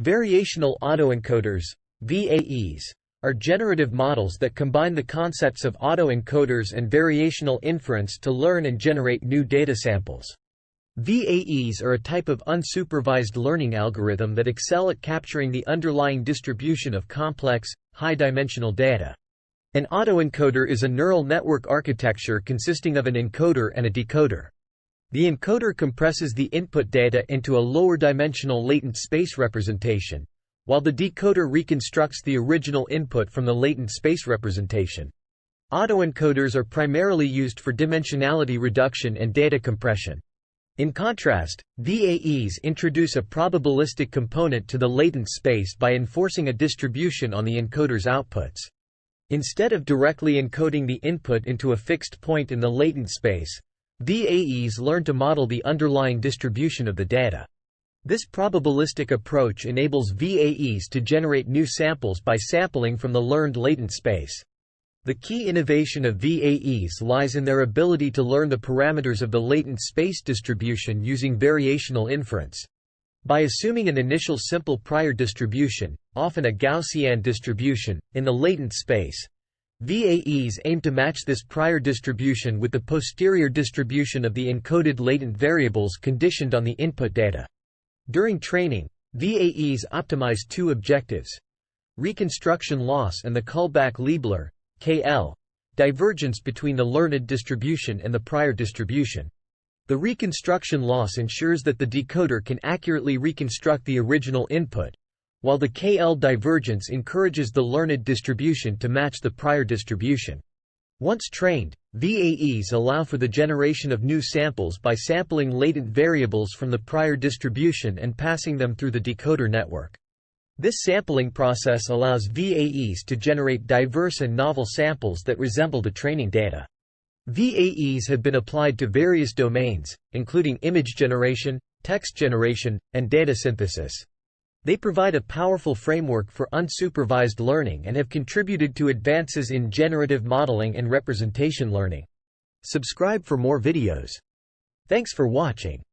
Variational autoencoders (VAEs) are generative models that combine the concepts of autoencoders and variational inference to learn and generate new data samples. VAEs are a type of unsupervised learning algorithm that excel at capturing the underlying distribution of complex, high-dimensional data. An autoencoder is a neural network architecture consisting of an encoder and a decoder. The encoder compresses the input data into a lower-dimensional latent space representation, while the decoder reconstructs the original input from the latent space representation. Autoencoders are primarily used for dimensionality reduction and data compression. In contrast, VAEs introduce a probabilistic component to the latent space by enforcing a distribution on the encoder's outputs. Instead of directly encoding the input into a fixed point in the latent space, VAEs learn to model the underlying distribution of the data. This probabilistic approach enables VAEs to generate new samples by sampling from the learned latent space. The key innovation of VAEs lies in their ability to learn the parameters of the latent space distribution using variational inference. By assuming an initial simple prior distribution, often a Gaussian distribution, in the latent space, VAEs aim to match this prior distribution with the posterior distribution of the encoded latent variables conditioned on the input data. During training, VAEs optimize two objectives: reconstruction loss and the Kullback-Leibler (KL) divergence between the learned distribution and the prior distribution. The reconstruction loss ensures that the decoder can accurately reconstruct the original input, while the KL divergence encourages the learned distribution to match the prior distribution. Once trained, VAEs allow for the generation of new samples by sampling latent variables from the prior distribution and passing them through the decoder network. This sampling process allows VAEs to generate diverse and novel samples that resemble the training data. VAEs have been applied to various domains, including image generation, text generation, and data synthesis. They provide a powerful framework for unsupervised learning and have contributed to advances in generative modeling and representation learning. Subscribe for more videos. Thanks for watching.